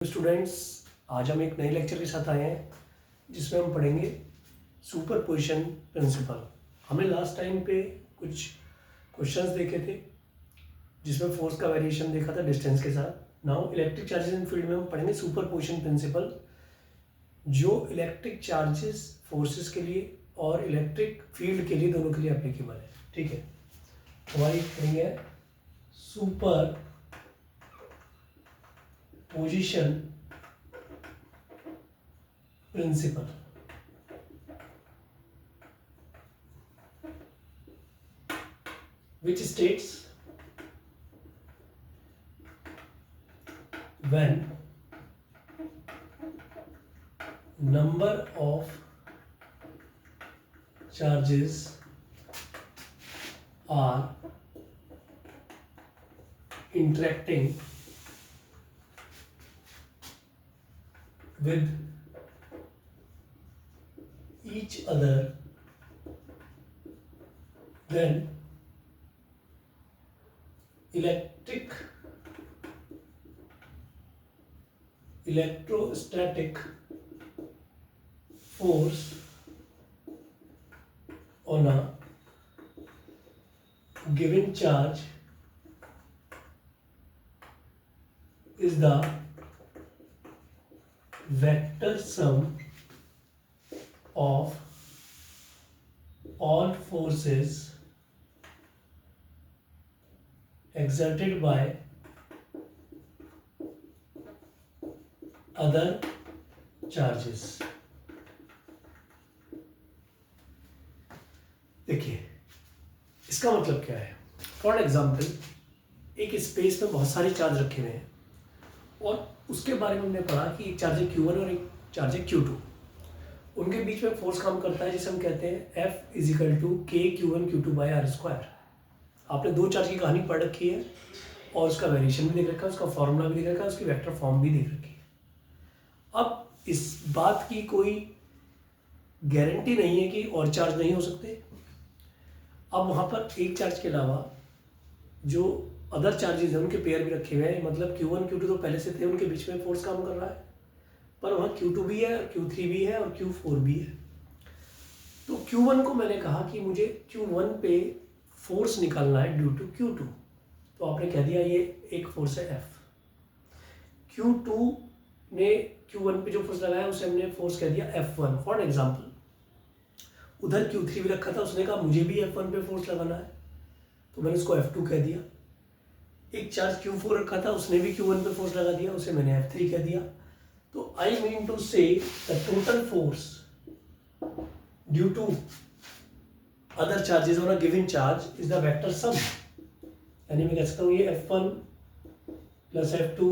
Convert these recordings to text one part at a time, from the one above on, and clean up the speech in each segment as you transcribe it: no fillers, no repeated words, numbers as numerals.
Students, आज हम एक नए लेक्चर के साथ आए हैं जिसमें हम पढ़ेंगे सुपरपोजिशन प्रिंसिपल। हमने लास्ट टाइम पे कुछ क्वेश्चंस देखे थे जिसमें फोर्स का वेरिएशन देखा था डिस्टेंस के साथ। नाउ इलेक्ट्रिक चार्जेस इन फील्ड में हम पढ़ेंगे सुपरपोजिशन प्रिंसिपल, जो इलेक्ट्रिक चार्जेस फोर्सेस के लिए और इलेक्ट्रिक फील्ड के लिए दोनों के लिए एप्लीकेबल है। ठीक है, हमारी पढ़ेंगे superposition principle. which states when number of charges are interacting with each other, then electrostatic force on a given charge is the vector sum of all forces exerted by other charges। देखिए इसका मतलब क्या है। For example, एक space में बहुत सारे charge रखे हुए हैं और उसके बारे में हमने पढ़ा कि एक चार्ज है Q1 और एक चार्ज है Q2। उनके बीच में फोर्स काम करता है जिसे हम कहते हैं F = K(Q1Q2)/r²। आपने दो चार्ज की कहानी पढ़ रखी है और उसका वेरिएशन भी देख रखा है, उसका फॉर्मूला भी देख रखा है, उसकी वेक्टर फॉर्म भी देख रखी है। अब इस बात की कोई गारंटी नहीं है कि और चार्ज नहीं हो सकते। अब वहाँ पर एक चार्ज के अलावा जो अदर चार्जेस हैं उनके पेयर भी रखे हुए हैं, मतलब Q1 Q2 तो पहले से थे, उनके बीच में फोर्स काम कर रहा है, पर वहाँ Q2 भी है, Q3 भी है और Q4 भी है। तो Q1 को मैंने कहा कि मुझे Q1 पे फोर्स निकालना है ड्यू टू Q2, तो आपने कह दिया ये एक फोर्स है F। Q2 ने Q1 पे जो फोर्स लगाया उसे हमने फोर्स कह दिया F1। फॉर एग्जाम्पल, उधर Q3 भी रखा था, उसने कहा मुझे भी F1 पे फोर्स लगाना है, तो मैंने उसको F2 कह दिया। एक चार्ज Q4 रखा था, उसने भी Q1 पे फोर्स लगा दिया, उसे मैंने F3 कह दिया। तो I mean to say the total force due to other charges on a given charge is the vector sum. यानी मैं कह सकता हूँ ये F1 plus F2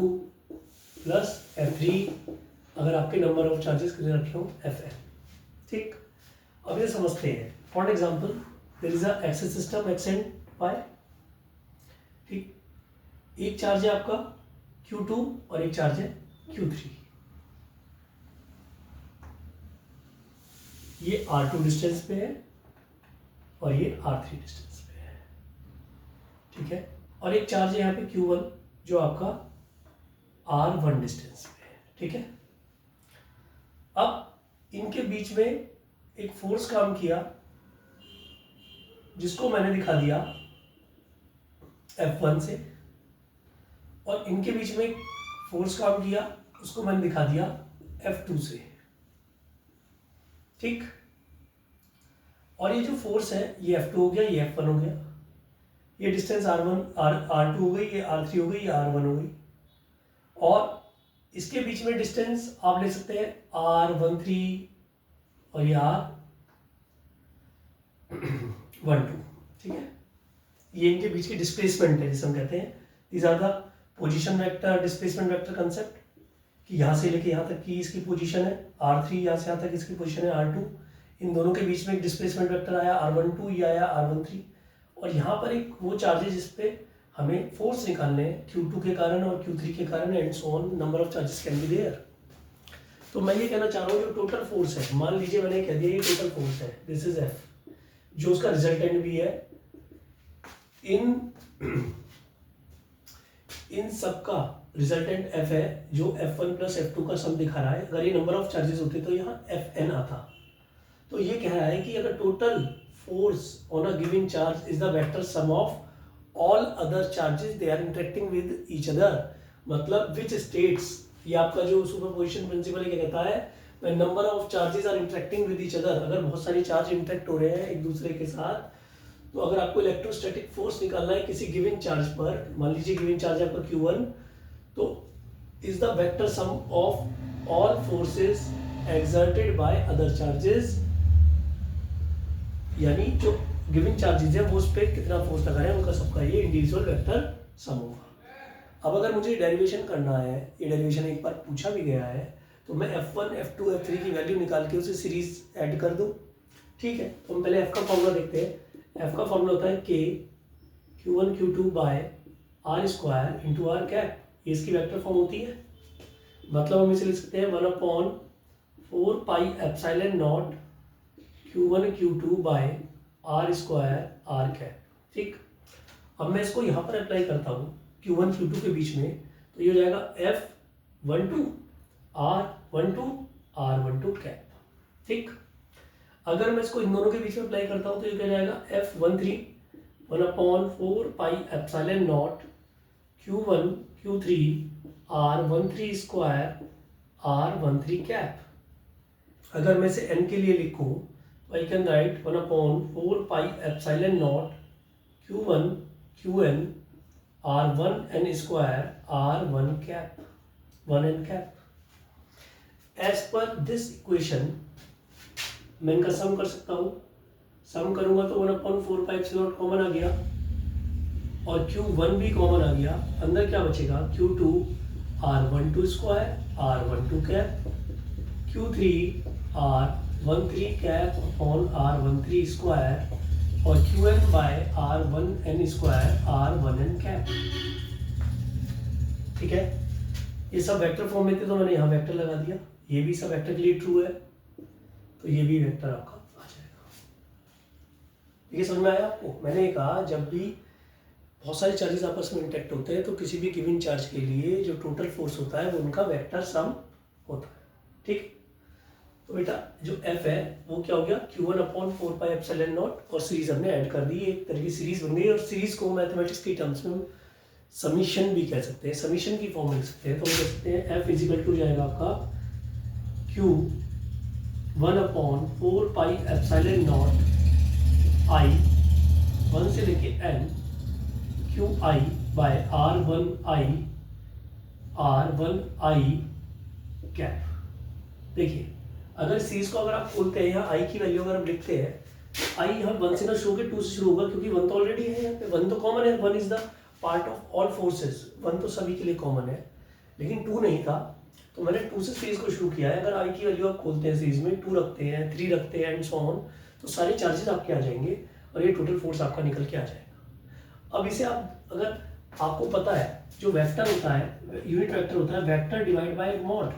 plus F3, अगर आपके नंबर ऑफ चार्जेस कितने रखे हो Fn। ठीक, अब ये समझते हैं। For example, there is a axis system x and y। ठीक, एक चार्ज है आपका Q2 और एक चार्ज है Q3। ये R2 डिस्टेंस पे है और ये R3 डिस्टेंस पे है। ठीक है, और एक चार्ज है यहाँ पे Q1 जो आपका R1 डिस्टेंस पे है। ठीक है, अब इनके बीच में एक फोर्स काम किया जिसको मैंने दिखा दिया F1 से, और इनके बीच में एक फोर्स काम किया उसको मैंने दिखा दिया F2 से। ठीक, और ये जो फोर्स है ये F2 हो गया, ये F1 हो गया, ये डिस्टेंस R2 हो गई, ये R3 हो गई, ये R1 हो गई, और इसके बीच में डिस्टेंस आप ले सकते हैं R13 और ये R12। ठीक है, ये इनके बीच की डिस्प्लेसमेंट है जिसे हम कहते हैं these are the position vector displacement vector concept, कि यहाँ से लेके यहाँ तक की इसकी पोजीशन है R3, यहाँ से यहाँ तक इसकी पोजीशन है R2, इन दोनों के बीच में एक डिस्प्लेसमेंट वेक्टर आया R12, ये आया R13, और यहाँ पर एक वो चार्जेस जिस पे हमें फोर्स निकालने हैं Q2 के कारण और Q3 के कारण, and so on, number of charges can be there. तो मैं ये कहना चाह रहा हूँ जो टोटल फोर्स है, मान लीजिए मैंने कह दिया ये टोटल फोर्स है, दिस इज एफ, जो उसका रिजल्टेंट भी है, इन सबका रिजल्टेंट एफ है जो F1 प्लस F2 का सम दिखा रहा है, अगर ये नंबर ऑफ चार्जेस होते तो यहाँ Fn आता। तो ये कह रहा है कि अगर total force on a given charge is the vector sum of all other charges they are interacting with each other, मतलब विच स्टेट्स, ये आपका जो सुपरपोजिशन प्रिंसिपल क्या कहता है, when number of charges are interacting with each other, अगर बहुत सारी चार्ज इंटरेक्ट हो रहे हैं एक दूसरे के साथ, तो अगर आपको इलेक्ट्रोस्टैटिक फोर्स निकालना है किसी गिवन चार्ज पर, मान लीजिए गिवन चार्ज है आपका Q1, तो is the vector sum of all forces exerted by other charges, यानी जो गिवन चार्जेस है वो उस पर कितना फोर्स लगा रहे हैं उनका सबका ये इंडिविजुअल वेक्टर सम होगा। अब अगर मुझे डेरिवेशन करना है, ये डेरिवेशन एक बार पूछा भी गया है, तो मैं F1 F2 F3 की वैल्यू निकाल के उसे सीरीज ऐड कर दूं, ठीक है। तो हम पहले F का फॉर्मूला देखते हैं। F का फॉर्मूला होता है K Q1 Q2 by R square into R cap, ये इसकी वेक्टर फॉर्म होती है, मतलब हम इसे लिख सकते हैं 1/4 pi epsilon naught Q1 Q2 by R square R cap, ठीक। अब मैं इसको यहाँ पर अप्लाई करता हूँ Q1 Q2 के बीच में, तो ये हो जाएगा F12 R12 R12 कैप, ठीक। अगर मैं इसको इन दोनों के बीच में अप्लाई करता हूँ तो ये क्या जाएगा F13 1/4 pi epsilon naught Q1 Q3 R13 square R13 cap. अगर मैं इसे n के लिए लिखूँ तो I can write 1/4 pi epsilon naught Q1 Qn R1n square R1 cap 1n cap. As per this equation मैं इनका सम कर सकता हूँ, सम करूँगा तो 1/4 पाई एप्सिलॉन कॉमन आ गया और Q1 भी कॉमन आ गया, अंदर क्या बचेगा Q2 R12 square R12 cap, Q3 R13 cap upon R13 square और Qn by R1n square R1n cap, ठीक है। ये सब वेक्टर फॉर्म में थे तो मैंने यहाँ वेक्टर लगा दिया, ये भी सब वेक्टर के लिए ट्रू है, तो ये भी वेक्टर आपका आ जाएगा। ये समझ में आया आपको? मैंने कहा जब भी बहुत सारे चार्जेस आपस में इंटरेक्ट होते हैं तो किसी भी गिवन चार्ज के लिए जो टोटल फोर्स होता है वो उनका वेक्टर सम होता है, ठीक। तो बेटा जो F है वो क्या हो गया Q1/4 पाई एप्सिलॉन नॉट, और सीरीज हमने ऐड कर दी, एक तरह की सीरीज बन गई, और सीरीज को मैथमेटिक्स की टर्म्स में समीशन भी कह सकते हैं, समीशन की फॉर्म में लिख सकते हैं। तो हम कह सकते हैं F इजिकल टू जाएगा आपका Q1/4 pi epsilon not I 1 से लेके n QI bye R1I cap. देखिए अगर सीरीज को अगर आप खोलते हैं यहाँ I की वैल्यू अगर हम लिखते हैं, I यहाँ 1 से ना शुरू होकर 2 से शुरू होगा, क्योंकि 1 तो ऑलरेडी है, यहाँ पे 1 तो कॉमन है, 1 is the part of all forces, 1 तो सभी के लिए कॉमन है, लेकिन 2 नहीं था, तो मैंने 2 से सीरीज को शुरू किया है। अगर I की वैल्यू आप खोलते हैं सीरीज में 2 रखते हैं, 3 रखते हैं एंड सो ऑन, तो सारे चार्जेस आपके आ जाएंगे और ये टोटल फोर्स आपका निकल के आ जाएगा। अब इसे आप अगर आपको पता है जो वेक्टर होता है, यूनिट वेक्टर होता है वेक्टर डिवाइड बाय मॉड,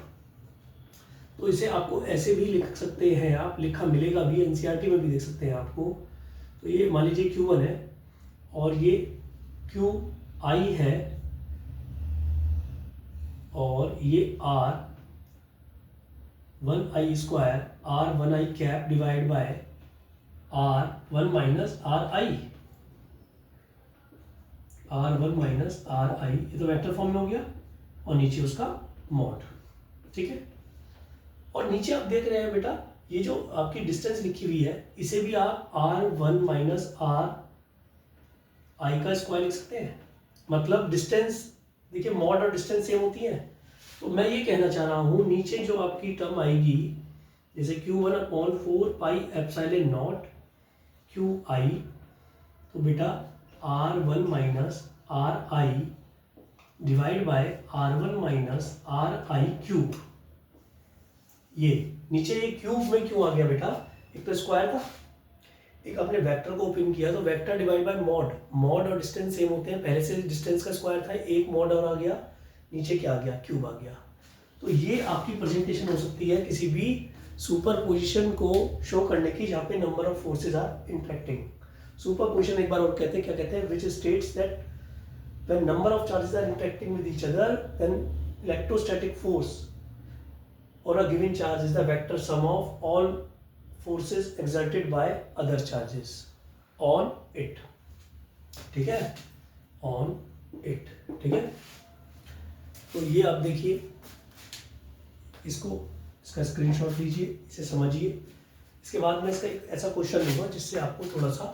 तो इसे आपको ऐसे भी लिख सकते हैं आप, लिखा मिलेगा भी, एनसीईआरटी में भी देख सकते हैं आपको। तो ये मान लीजिए Q1 है और ये QI है और ये R1I square R1I cap divide by R1 minus RI, R1 minus RI, ये तो वेक्टर फॉर्म में हो गया, और नीचे उसका मॉड, ठीक है। और नीचे आप देख रहे हैं बेटा ये जो आपकी डिस्टेंस लिखी हुई है, इसे भी आप R1 माइनस RI का स्क्वायर लिख सकते हैं, मतलब डिस्टेंस, देखिए मॉड और डिस्टेंस सेम होती है। तो मैं ये कहना चाह रहा हूँ नीचे जो आपकी टर्म आएगी, जैसे Q1/4 pi epsilon not QI, तो बेटा R1 minus RI divide by R1 minus RI cube. ये नीचे ये क्यूब में क्यों आ गया बेटा? एक तो स्क्वायर था, एक अपने वेक्टर को ओपन किया तो vector divide by mod, mod और डिस्टेंस सेम होते हैं, पहले से डिस्टेंस का स्क्वायर था, एक मॉड और आ गया, नीचे क्या आ गया? क्यूब आ गया। तो ये आपकी प्रेजेंटेशन हो सकती है किसी भी सुपरपोजिशन को शो करने की जहाँ पे number of forces are interacting. Superposition एक बार और कहते हैं, क्या कहते हैं? Which states that when number of charges are interacting with each other, then electrostatic force or a given charge is the vector sum of all forces exerted by other charges on it. ठीक है, on it, ठीक है। तो ये आप देखिए, इसका screenshot लीजिए, इसे समझिए। इसके बाद में इसका एक ऐसा क्वेश्चन लूँगा जिससे आपको थोड़ा सा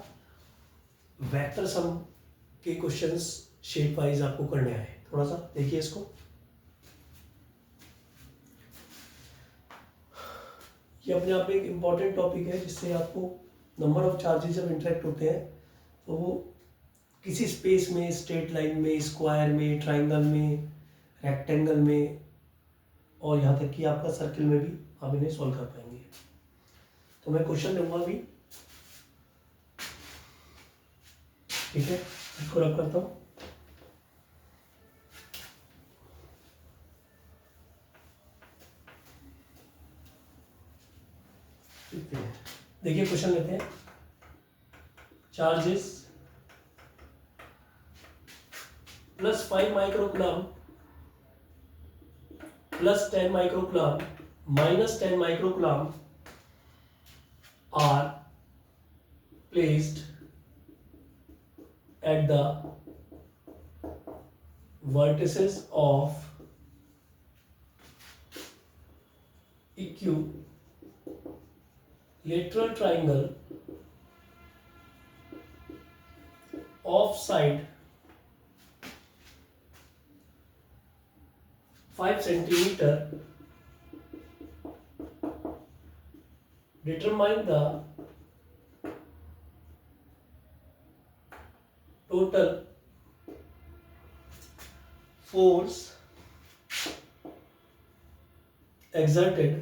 वेक्टर सम के क्वेश्चंस शेप वाइज आपको करने आए। थोड़ा सा देखिए इसको। ये अपने आप में एक इम्पॉर्टेंट टॉपिक है जिससे आपको नंबर ऑफ चार्जेस जब इंटरेक्ट होते हैं तो वो किसी स्पेस में, स्ट्रेट लाइन में, स्क्वायर में, ट्राइंगल में, रेक्टेंगल में और यहाँ तक कि आपका सर्किल में भी आप इन्हें सॉल्व कर पाएंगे। तो मैं क्वेश्चन लूँगा अभी, ठीक है, इसको रब करता हूँ। देखिए क्वेश्चन लेते हैं। Charges plus 5 microcoulomb plus 10 microcoulomb minus 10 microcoulomb are placed at the vertices of equilateral triangle of side 5 centimeter. Determine the total force exerted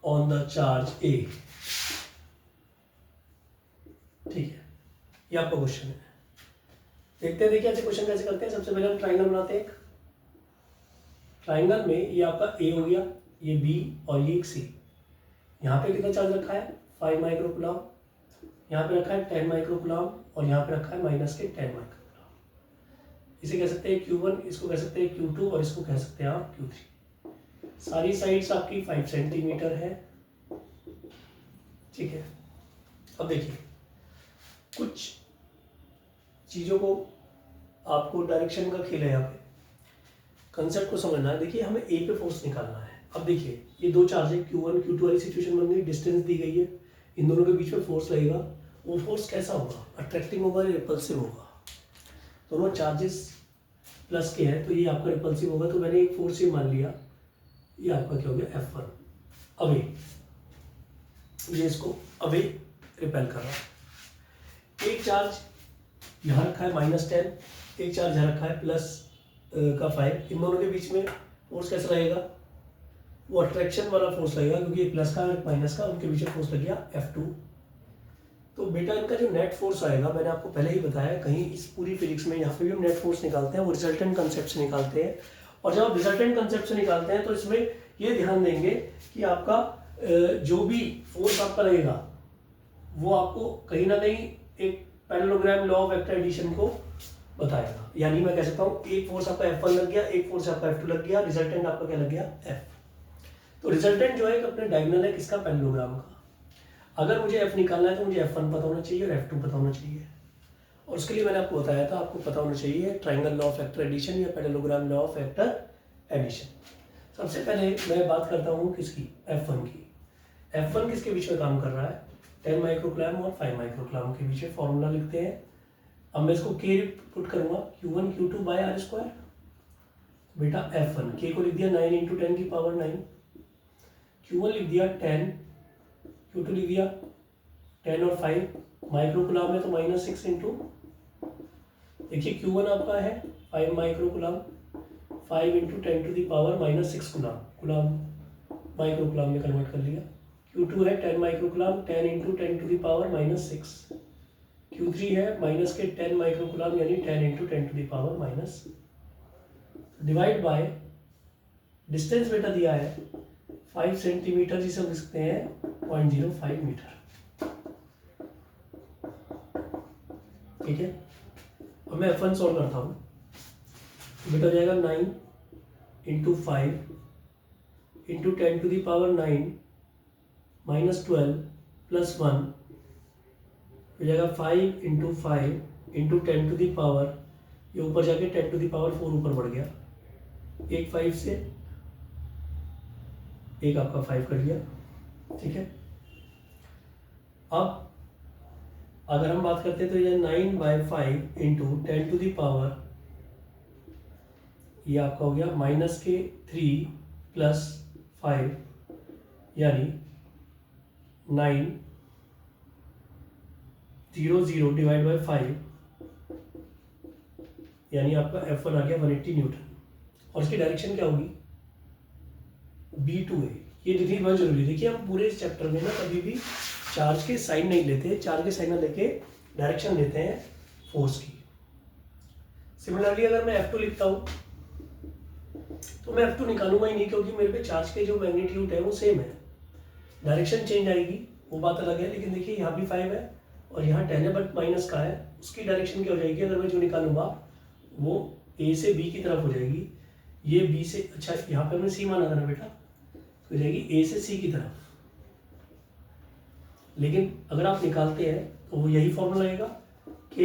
on the charge A। ठीक है, ये आपका क्वेश्चन है। देखते हैं, देखिए ऐसे क्वेश्चन कैसे करते हैं। सबसे पहले हम ट्राइंगल बनाते हैं। एक ट्राइंगल में ये आपका A हो गया, ये B और ये एक C। यहाँ पे कितना चार्ज रखा है? 5 माइक्रोकूलम। यहाँ पे रखा है 10 माइक्रोकूलम और यहाँ पे रखा है माइनस के 10 माइक्रोकूलम। इसे कह सकते हैं Q1, इसको कह सकते हैं Q2 और इसको कह सकते हैं आप Q3। सारी साइड्स आपकी 5 सेंटीमीटर है, ठीक है। अब देखिए कुछ चीज़ों को आपको डायरेक्शन का खेल है, यहाँ पे कंसेप्ट को समझना है। देखिए हमें ए पे फोर्स निकालना है। अब देखिए ये दो चार्ज है, Q1 Q2 वाली सिचुएशन बन गई, डिस्टेंस दी गई है, इन दोनों के बीच में फोर्स लगेगा। वो फोर्स कैसा होगा? अट्रैक्टिव होगा या रिपल्सिव होगा? दोनों चार्जेस प्लस के हैं तो ये आपका रिपल्सिव होगा। तो मैंने एक फोर्स ये मान लिया, ये आपका क्या हो गया? F1 away. ये इसको अवे रिपेल कर रहा है। एक चार्ज यहाँ रखा है -10, एक चार्ज यहाँ रखा है प्लस का 5। इन दोनों के बीच में फोर्स कैसा लगेगा? वो अट्रैक्शन वाला फोर्स लगेगा, क्योंकि एक प्लस का और एक माइनस का, उनके बीच में फोर्स लग गया F2। तो बेटा इनका जो नेट फोर्स आएगा, मैंने आपको पहले ही बताया, कहीं इस पूरी फिजिक्स में यहाँ पे भी हम नेट फोर्स निकालते हैं, वो रिजल्टेंट कंसेप्ट से निकालते हैं। और जब आप रिजल्टेंट कंसेप्ट से निकालते हैं तो इसमें ये ध्यान देंगे कि आपका जो भी फोर्स आपका लगेगा वो आपको कहीं ना कहीं एक parallelogram law of vector addition को बताएगा। यानी मैं कह सकता हूँ एक फोर्स आपका F1 लग गया, एक फोर्स आपका F2 लग गया, रिजल्टेंट आपका क्या लग गया? F। तो रिजल्टेंट जो है अपने डायगोनल है किसका? पैरेललोग्राम का। अगर मुझे F निकालना है तो मुझे F1 पता होना चाहिए और F2 पता होना चाहिए। और उसके लिए मैंने आपको बताया था, आपको पता होना चाहिए triangle law of vector addition या parallelogram law of vector addition. सबसे पहले मैं बात करता हूँ किसकी? F1 की। F1 किसके बीच में काम कर रहा है? 10 माइक्रोकूलम और 5 माइक्रोकूलम के बीच में। फॉर्मूला लिखते हैं। अब मैं इसको K पुट करूँगा, Q1 Q2 by R square. बेटा F1 K को लिख दिया 9 × 10 की पावर 9, Q1 लिख दिया 10, Q2 लिख दिया 10 और 5 माइक्रोकूलम है तो -6 इंटू, देखिए Q1 आपका है 5 microcoulomb, 5 × 10 to the power -6 coulomb microcoulomb में कन्वर्ट कर लिया। Q2 है 10 microcoulomb, 10 × 10 to the power -6। Q3 है माइनस के 10 माइक्रोकूलम यानी 10 × 10 to the power -, divide by distance बेटा दिया है 5 सेंटीमीटर, जिसे हम लिखते हैं 0.05 मीटर। ठीक है, अब मैं F1 सॉल्व करता हूँ, तो बेटा हो जाएगा 9 into 5 into 10 to the power 9 minus 12 plus 1 हो जाएगा 5 into 5 into 10 to the power, ये ऊपर जाके 10 टू दी पावर 4 ऊपर बढ़ गया, एक 5 से एक आपका 5 कट गया, ठीक है। अब अगर हम बात करते हैं तो ये 9/5 इंटू 10 टू दी पावर, ये आपका हो गया माइनस के 3 प्लस 5 यानी 900 डिवाइड बाई 5 यानी आपका F1 आ गया 180 न्यूटन। और इसकी डायरेक्शन क्या होगी, B2A। ये डिग्री बहुत जरूरी है। देखिए हम पूरे इस चैप्टर में ना कभी भी चार्ज के साइन नहीं लेते, चार्ज के साइन ना लेके डायरेक्शन लेते हैं फोर्स की। सिमिलरली अगर मैं F2 लिखता हूँ तो मैं F2 निकालूंगा ही नहीं, क्योंकि मेरे पे चार्ज के जो मैग्नीट्यूड है वो सेम है, डायरेक्शन चेंज आएगी वो बात अलग है। लेकिन देखिए यहाँ भी 5 है और यहाँ 10 है, बट माइनस का है, उसकी डायरेक्शन क्या हो जाएगी, अगर मैं जो निकालूंगा वो A से B की तरफ हो जाएगी, ये B से, अच्छा यहाँ पे हमने C माना था ना बेटा, तो हो जाएगी A से C की तरफ। लेकिन अगर आप निकालते हैं तो वो यही फॉर्मूला आएगा कि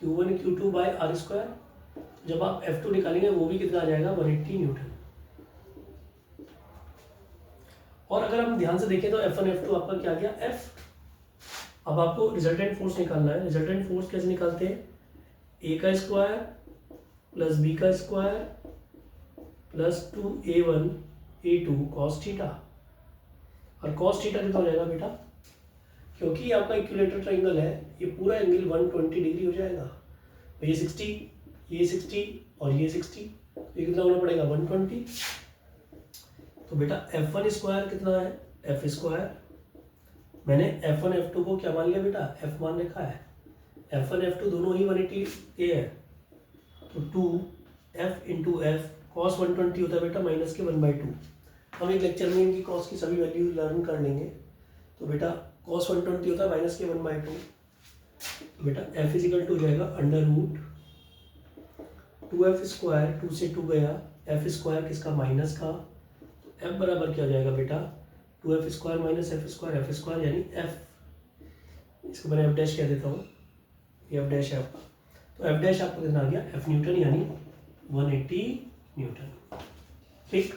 Q1 Q2 by R square. जब आप F2 निकालेंगे वो भी कितना आ जाएगा, 180 न्यूटन। और अगर हम ध्यान से देखें तो F1 F2 आपका क्या गया, F। अब आपको रिजल्टेंट फोर्स निकालना है। रिजल्टेंट फोर्स कैसे निकालते हैं, A का स्क्वायर प्लस B का square plus 2A1 A2 cos theta. और कॉस थीटा कितना हो जाएगा बेटा, क्योंकि आपका इक्विलेटरल ट्रायंगल है, ये पूरा एंगल 120 डिग्री हो जाएगा। तो ये 60 और ये 60, ये कितना होना पड़ेगा, 120। तो बेटा F1 स्क्वायर कितना है, F स्क्वायर। मैंने F1 F2 को क्या मान लिया बेटा, F मान रखा है। F1 F2 दोनों ही 180 के है, तो 2F इंटू एफ कॉस 120 होता है बेटा माइनस के 1/2। हम एक लेक्चर में इनकी कॉस की सभी वैल्यू लर्न कर लेंगे। तो बेटा कॉस 120 होता है माइनस के 1/2। तो बेटा F इजिकल टू जाएगा अंडर रूट 2F स्क्वायर, 2 से 2 गया, F स्क्वायर किसका, माइनस का। तो F बराबर क्या हो जाएगा बेटा, 2F square minus F square यानी F, इसको मैंने F डैश कह देता हूँ, ये F डैश है आपका। तो F डैश आपको कितना आ गया, F न्यूटन यानी 180 न्यूटन। ठीक,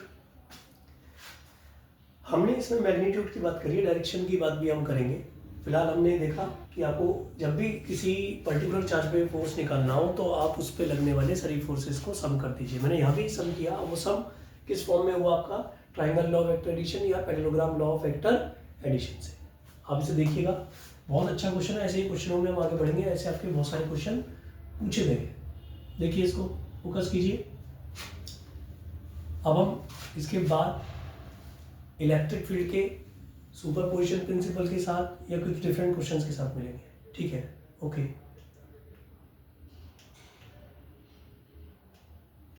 हमने इसमें मैग्नीट्यूड की बात करी है, डायरेक्शन की बात भी हम करेंगे। फिलहाल हमने देखा कि आपको जब भी किसी पर्टिकुलर चार्ज पे फोर्स निकालना हो तो आप उस पर लगने वाले सारी फोर्सेस को सम कर दीजिए। मैंने यहाँ भी सम किया, वो सम किस फॉर्म में हुआ आपका, triangle law of vector addition या parallelogram law of vector addition से। आप इसे देखिएगा, बहुत अच्छा क्वेश्चन है। ऐसे ही क्वेश्चनों में हम आगे बढ़ेंगे, ऐसे आपके बहुत सारे क्वेश्चन पूछे गए। देखिए इसको फोकस कीजिए। अब हम इसके बाद इलेक्ट्रिक फील्ड के सुपरपोजिशन प्रिंसिपल के साथ या कुछ डिफरेंट क्वेश्चंस के साथ मिलेंगे। ठीक है, ओके।